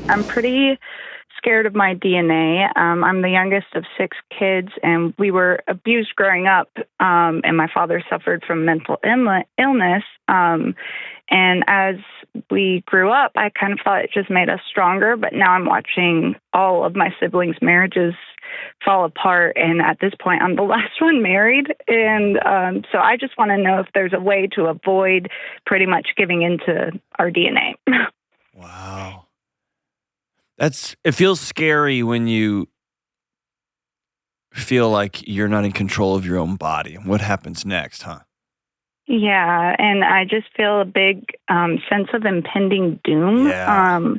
I'm pretty scared of my DNA. I'm the youngest of 6 kids, and we were abused growing up, and my father suffered from mental illness. And as we grew up, I kind of thought it just made us stronger, but now I'm watching all of my siblings' marriages fall apart. And at this point, I'm the last one married. And so I just want to know if there's a way to avoid pretty much giving into our DNA. Wow. It feels scary when you feel like you're not in control of your own body. What happens next, huh? Yeah, and I just feel a big sense of impending doom. Yeah.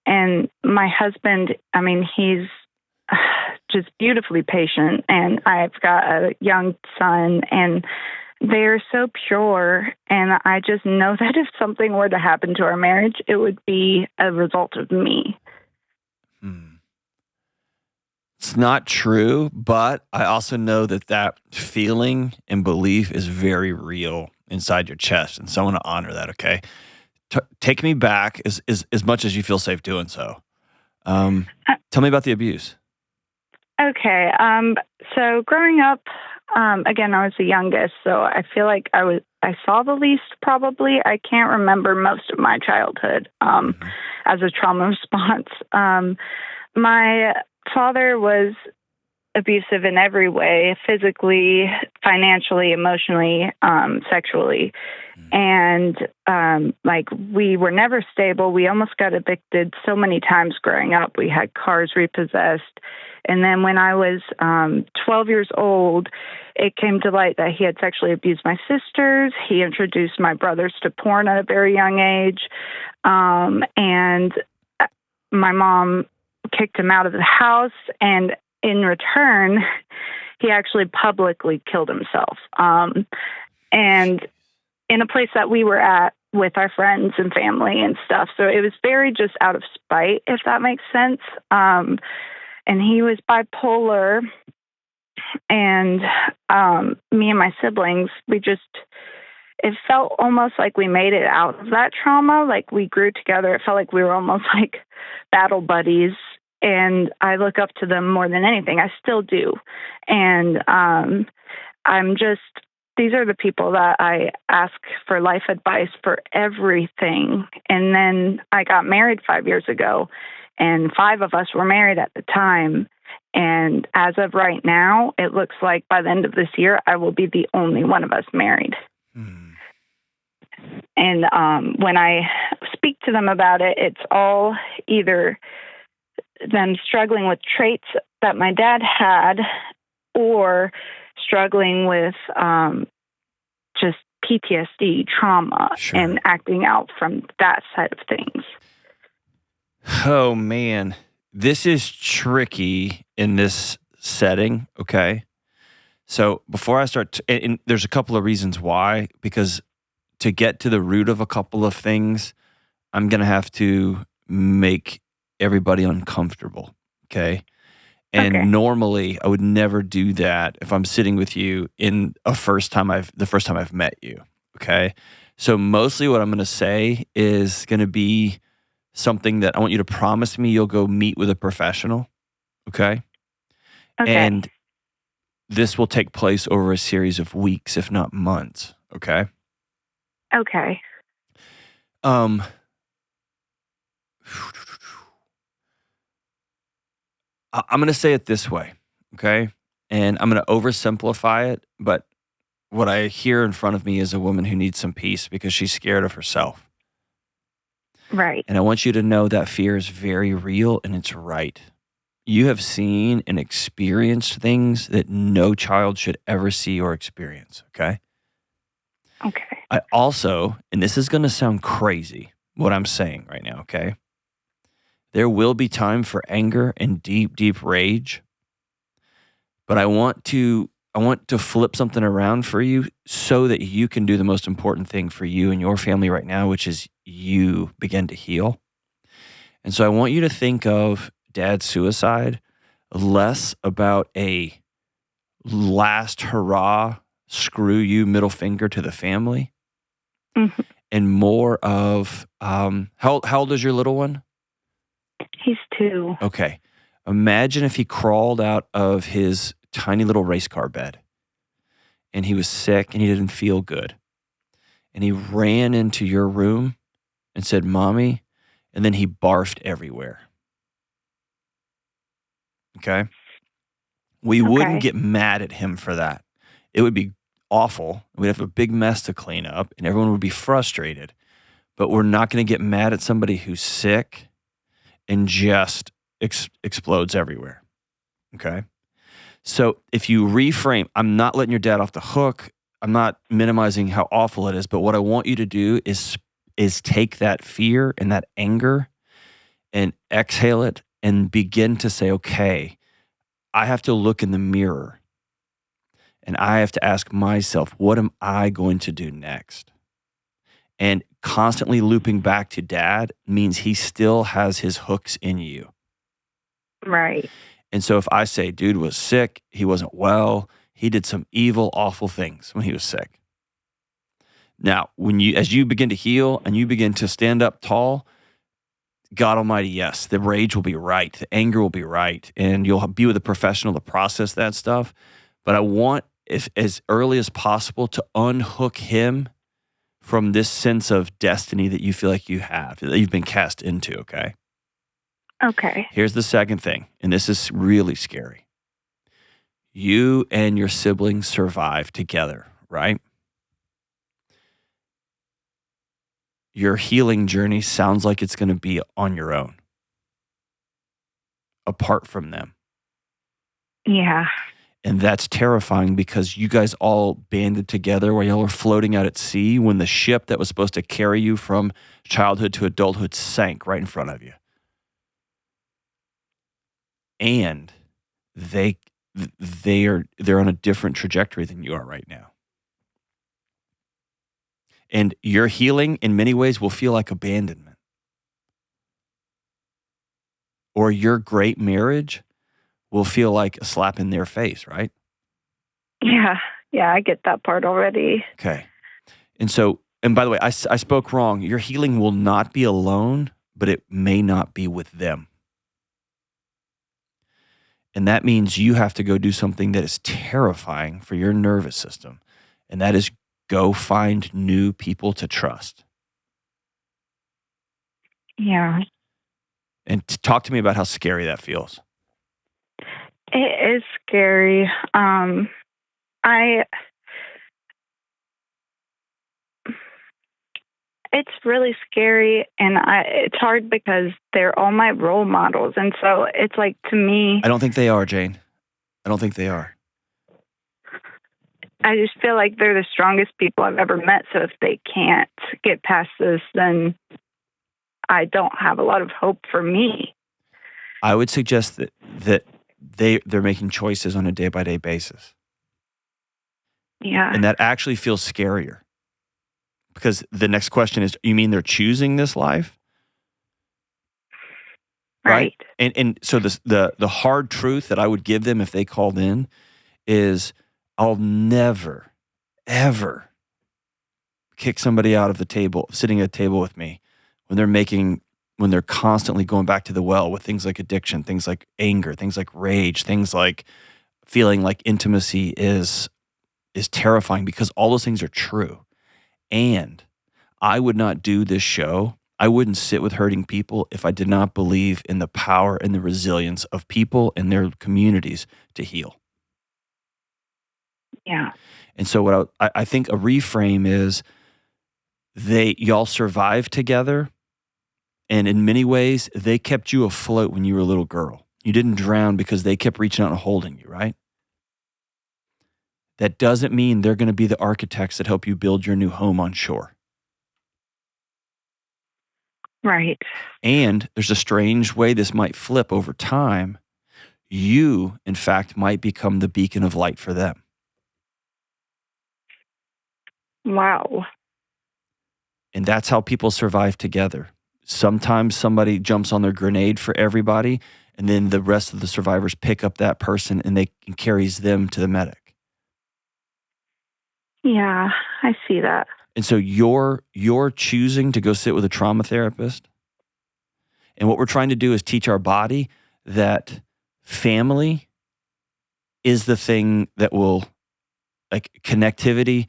And my husband, I mean, he's just beautifully patient, and I've got a young son, and they're so pure. And I just know that if something were to happen to our marriage, it would be a result of me. It's not true, but I also know that feeling and belief is very real inside your chest, and so I want to honor that, okay? Take me back as much as you feel safe doing so. Tell me about the abuse. Okay. So growing up, again, I was the youngest, so I feel like I saw the least probably. I can't remember most of my childhood as a trauma response. My father was abusive in every way, physically, financially, emotionally, sexually. And we were never stable. We almost got evicted so many times growing up. We had cars repossessed. And then when I was 12 years old, it came to light that he had sexually abused my sisters. He introduced my brothers to porn at a very young age. And my mom kicked him out of the house. And in return, he actually publicly killed himself. And in a place that we were at with our friends and family and stuff. So it was very just out of spite, if that makes sense. And he was bipolar. And me and my siblings, it felt almost like we made it out of that trauma. Like we grew together. It felt like we were almost like battle buddies. And I look up to them more than anything. I still do. And these are the people that I ask for life advice for everything. And then I got married 5 years ago, and 5 of us were married at the time. And as of right now, it looks like by the end of this year, I will be the only one of us married. And when I speak to them about it, it's all either them struggling with traits that my dad had or struggling with just PTSD, trauma, and acting out from that side of things. Oh, man. This is tricky in this setting, okay? So before I start, and there's a couple of reasons why, because to get to the root of a couple of things, I'm going to have to make everybody uncomfortable, okay? And normally I would never do that if I'm sitting with you in the first time I've met you, okay? So mostly what I'm going to say is going to be something that I want you to promise me you'll go meet with a professional, okay? And this will take place over a series of weeks, if not months, okay? Okay. I'm going to say it this way, okay? And I'm going to oversimplify it, but what I hear in front of me is a woman who needs some peace because she's scared of herself. Right. And I want you to know that fear is very real and it's right. You have seen and experienced things that no child should ever see or experience, okay? Okay. I also, and this is going to sound crazy, what I'm saying right now, okay? There will be time for anger and deep, deep rage, but I want to flip something around for you so that you can do the most important thing for you and your family right now, which is you begin to heal. And so I want you to think of dad's suicide less about a last hurrah, screw you, middle finger to the family, and more of, how old is your little one? He's 2. Okay. Imagine if he crawled out of his tiny little race car bed and he was sick and he didn't feel good. And he ran into your room and said, "Mommy," and then he barfed everywhere. Okay? We wouldn't Okay. get mad at him for that. It would be awful. We'd have a big mess to clean up and everyone would be frustrated. But we're not going to get mad at somebody who's sick and just explodes everywhere. Okay? So if you reframe, I'm not letting your dad off the hook. I'm not minimizing how awful it is, but what I want you to do is take that fear and that anger and exhale it and begin to say, okay, I have to look in the mirror and I have to ask myself, what am I going to do next? And constantly looping back to dad means he still has his hooks in you. Right. And so if I say, dude was sick, he wasn't well, he did some evil, awful things when he was sick. Now, as you begin to heal and you begin to stand up tall, God Almighty, yes, the rage will be right, the anger will be right, and you'll be with a professional to process that stuff. But I want, if as early as possible, to unhook him from this sense of destiny that you feel like you have, that you've been cast into, okay? Okay. Here's the second thing, and this is really scary. You and your siblings survive together, right? Your healing journey sounds like it's going to be on your own, apart from them. Yeah. And that's terrifying because you guys all banded together while y'all were floating out at sea when the ship that was supposed to carry you from childhood to adulthood sank right in front of you. And they're on a different trajectory than you are right now. And your healing in many ways will feel like abandonment. Or your great marriage will feel like a slap in their face, right? Yeah. Yeah, I get that part already. Okay. And so, and by the way, I spoke wrong. Your healing will not be alone, but it may not be with them. And that means you have to go do something that is terrifying for your nervous system. And that is go find new people to trust. Yeah. And talk to me about how scary that feels. It is scary. It's really scary, and it's hard because they're all my role models, and so it's like, to me, I don't think they are, Jane. I don't think they are. I just feel like they're the strongest people I've ever met. So if they can't get past this, then I don't have a lot of hope for me. I would suggest that they're making choices on a day-by-day basis. Yeah. And that actually feels scarier. Because the next question is, you mean they're choosing this life? Right. And so the hard truth that I would give them if they called in is, I'll never, ever kick somebody out of the table, sitting at a table with me when they're constantly going back to the well with things like addiction, things like anger, things like rage, things like feeling like intimacy is terrifying, because all those things are true. And I would not do this show, I wouldn't sit with hurting people if I did not believe in the power and the resilience of people and their communities to heal. Yeah. And so what I think a reframe is, y'all survived together, and in many ways, they kept you afloat when you were a little girl. You didn't drown because they kept reaching out and holding you, right? That doesn't mean they're going to be the architects that help you build your new home on shore. Right. And there's a strange way this might flip over time. You, in fact, might become the beacon of light for them. Wow. And that's how people survive together. Sometimes somebody jumps on their grenade for everybody, and then the rest of the survivors pick up that person and carries them to the medic. Yeah, I see that. And so you're choosing to go sit with a trauma therapist, And what we're trying to do is teach our body that family is the thing that will, like connectivity,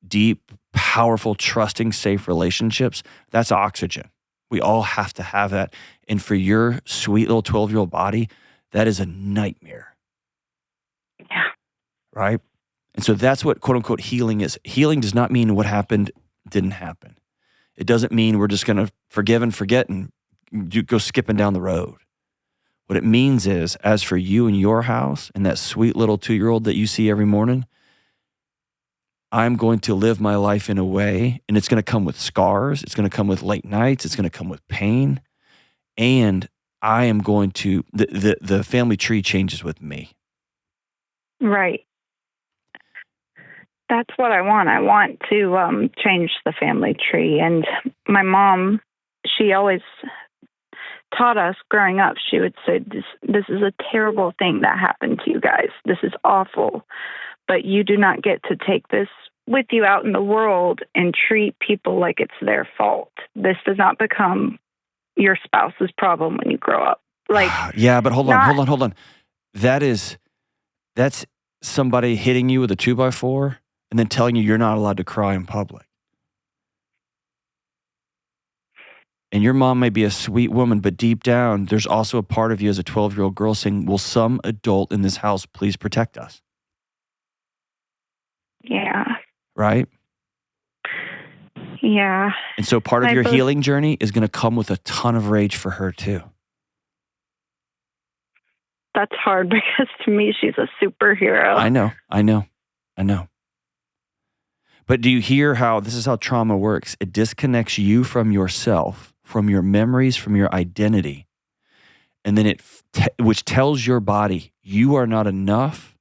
deep, powerful, trusting, safe relationships, that's oxygen. We all have to have that. And for your sweet little 12-year-old body, that is a nightmare. Yeah. Right? And so that's what quote unquote healing is. Healing does not mean what happened didn't happen. It doesn't mean we're just going to forgive and forget and go skipping down the road. What it means is, as for you and your house and that sweet little 2-year-old that you see every morning, I'm going to live my life in a way, and it's going to come with scars. It's going to come with late nights. It's going to come with pain. And I am going to, the family tree changes with me. Right. That's what I want. I want to change the family tree. And my mom, she always taught us growing up, she would say, this is a terrible thing that happened to you guys. This is awful. But you do not get to take this with you out in the world and treat people like it's their fault. This does not become your spouse's problem when you grow up. Like, yeah, but hold on. That's somebody hitting you with a 2x4 and then telling you you're not allowed to cry in public. And your mom may be a sweet woman, but deep down, there's also a part of you as a 12-year-old girl saying, will some adult in this house please protect us? Yeah. Right? Yeah. And so part of your healing journey is going to come with a ton of rage for her too. That's hard because to me, she's a superhero. I know. But do you hear how this is how trauma works? It disconnects you from yourself, from your memories, from your identity. And then which tells your body, you are not enough.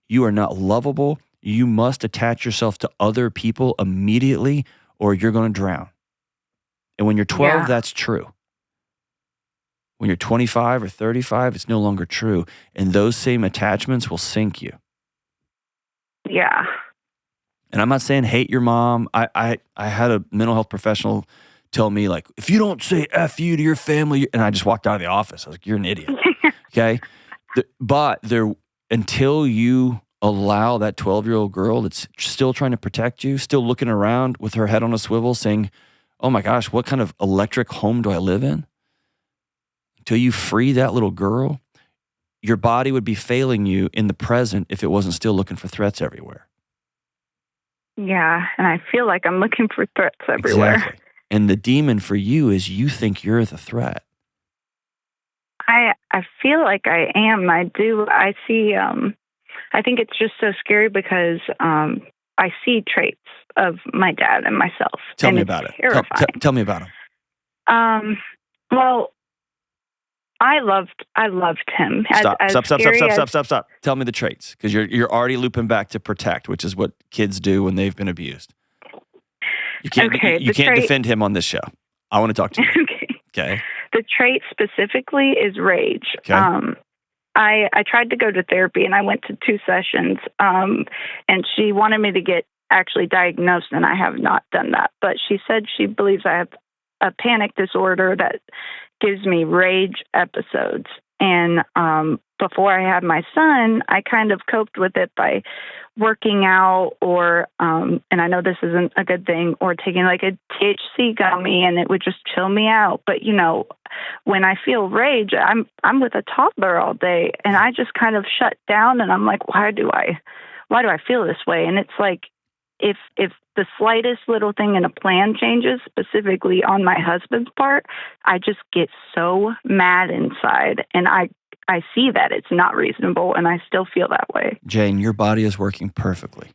You are not lovable. You must attach yourself to other people immediately or you're going to drown. And when you're 12, that's true. When you're 25 or 35, it's no longer true. And those same attachments will sink you. Yeah. And I'm not saying hate your mom. I had a mental health professional tell me, like, if you don't say F you to your family, and I just walked out of the office. I was like, you're an idiot. Okay? But until you allow that 12-year-old girl that's still trying to protect you, still looking around with her head on a swivel saying, oh my gosh, what kind of electric home do I live in? Until you free that little girl, your body would be failing you in the present if it wasn't still looking for threats everywhere. Yeah, and I feel like I'm looking for threats everywhere. Exactly. And the demon for you is you think you're the threat. I feel like I am. I see, I think it's just so scary because I see traits of my dad and myself. Tell me about it. Tell me about him. Well, I loved him. Stop. Tell me the traits, because you're already looping back to protect, which is what kids do when they've been abused. You can't defend him on this show. I want to talk to you. Okay. The trait specifically is rage. Okay. I tried to go to therapy and I went to 2 sessions, and she wanted me to get actually diagnosed, and I have not done that. But she said she believes I have a panic disorder that gives me rage episodes. And before I had my son, I kind of coped with it by working out or, and I know this isn't a good thing, or taking like a THC gummy, and it would just chill me out. But, you know, when I feel rage, I'm with a toddler all day, and I just kind of shut down, and I'm like, why do I feel this way? And it's like, if the slightest little thing in a plan changes, specifically on my husband's part, I just get so mad inside, and I see that it's not reasonable, and I still feel that way. Jane, your body is working perfectly.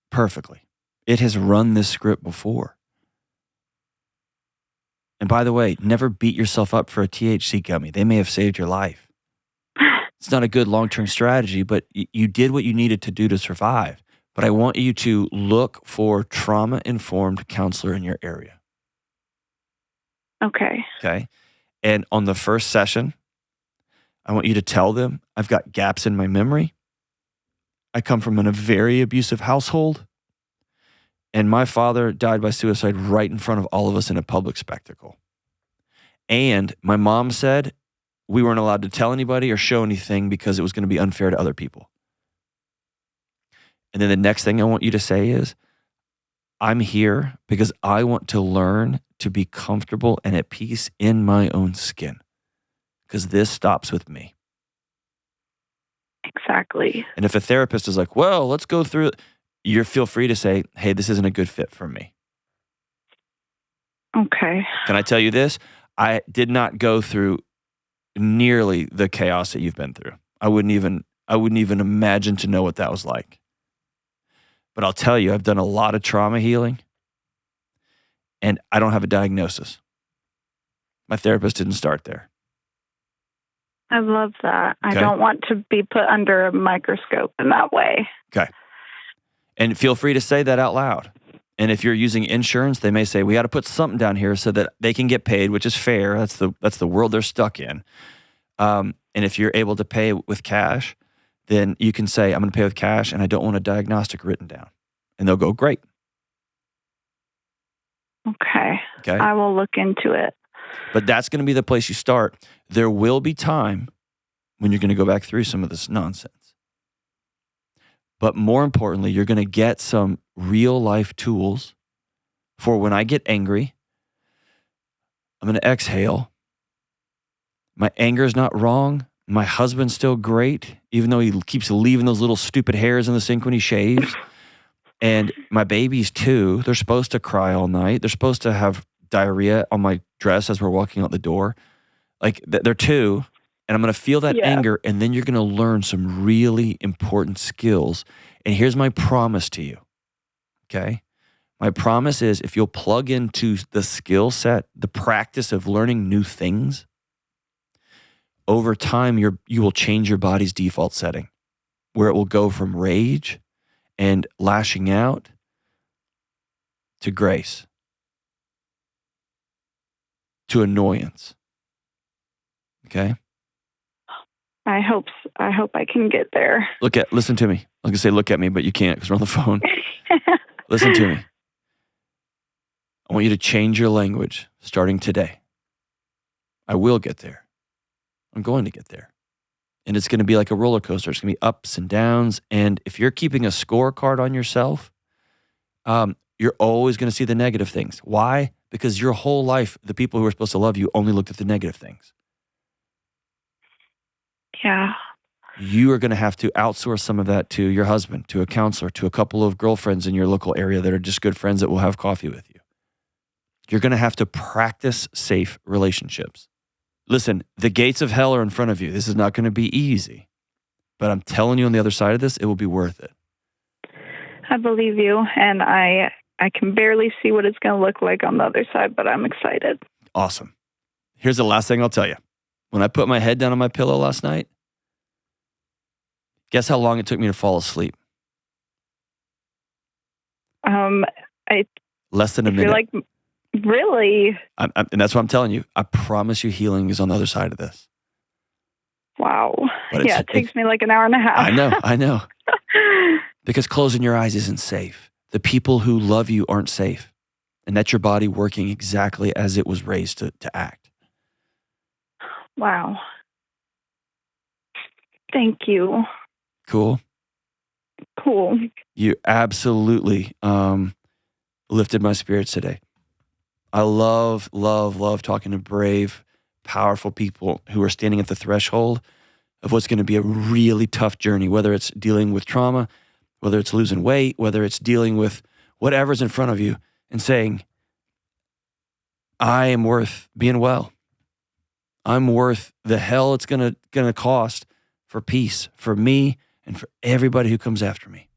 Perfectly. It has run this script before. And by the way, never beat yourself up for a THC gummy. They may have saved your life. It's not a good long-term strategy, but you did what you needed to do to survive. But I want you to look for trauma-informed counselor in your area. Okay. Okay. And on the first session, I want you to tell them, I've got gaps in my memory. I come from a very abusive household. And my father died by suicide right in front of all of us in a public spectacle. And my mom said we weren't allowed to tell anybody or show anything because it was going to be unfair to other people. And then the next thing I want you to say is, I'm here because I want to learn to be comfortable and at peace in my own skin, because this stops with me. Exactly. And if a therapist is like, well, let's go through it, you feel free to say, hey, this isn't a good fit for me. Okay. Can I tell you this? I did not go through nearly the chaos that you've been through. I wouldn't even imagine to know what that was like. But I'll tell you, I've done a lot of trauma healing, and I don't have a diagnosis. My therapist didn't start there. I love that. Okay. I don't want to be put under a microscope in that way. Okay. And feel free to say that out loud. And if you're using insurance, they may say, we got to put something down here so that they can get paid, which is fair. That's the world they're stuck in. And if you're able to pay with cash, then you can say, I'm going to pay with cash and I don't want a diagnostic written down. And they'll go, great. Okay. Okay. I will look into it. But that's going to be the place you start. There will be time when you're going to go back through some of this nonsense. But more importantly, you're going to get some real life tools for when I get angry, I'm going to exhale. My anger is not wrong. My husband's still great, even though he keeps leaving those little stupid hairs in the sink when he shaves. And my babies too, they're supposed to cry all night. They're supposed to have diarrhea on my dress as we're walking out the door. Like they're two, and I'm going to feel that anger, and then you're going to learn some really important skills. And here's my promise to you, okay? My promise is if you'll plug into the skill set, the practice of learning new things, over time you will change your body's default setting, where it will go from rage and lashing out to grace, to annoyance. Okay? I hope I can get there. Listen to me. I was going to say look at me, but you can't because we're on the phone. Listen to me. I want you to change your language starting today. I will get there. I'm going to get there. And it's going to be like a roller coaster. It's going to be ups and downs. And if you're keeping a scorecard on yourself, you're always going to see the negative things. Why? Because your whole life, the people who are supposed to love you only looked at the negative things. Yeah. You are going to have to outsource some of that to your husband, to a counselor, to a couple of girlfriends in your local area that are just good friends that will have coffee with you. You're going to have to practice safe relationships. Listen, the gates of hell are in front of you. This is not going to be easy. But I'm telling you, on the other side of this, it will be worth it. I believe you, and I can barely see what it's going to look like on the other side, but I'm excited. Awesome. Here's the last thing I'll tell you. When I put my head down on my pillow last night, guess how long it took me to fall asleep? Less than a minute. Like, really? And that's what I'm telling you. I promise you healing is on the other side of this. Wow. It takes me like an hour and a half. I know. Because closing your eyes isn't safe. The people who love you aren't safe. And that's your body working exactly as it was raised to act. Wow. Thank you. Cool? Cool. You absolutely lifted my spirits today. I love talking to brave, powerful people who are standing at the threshold of what's going to be a really tough journey, whether it's dealing with trauma, whether it's losing weight, whether it's dealing with whatever's in front of you, and saying, I am worth being well. I'm worth the hell it's gonna cost for peace, for me, and for everybody who comes after me.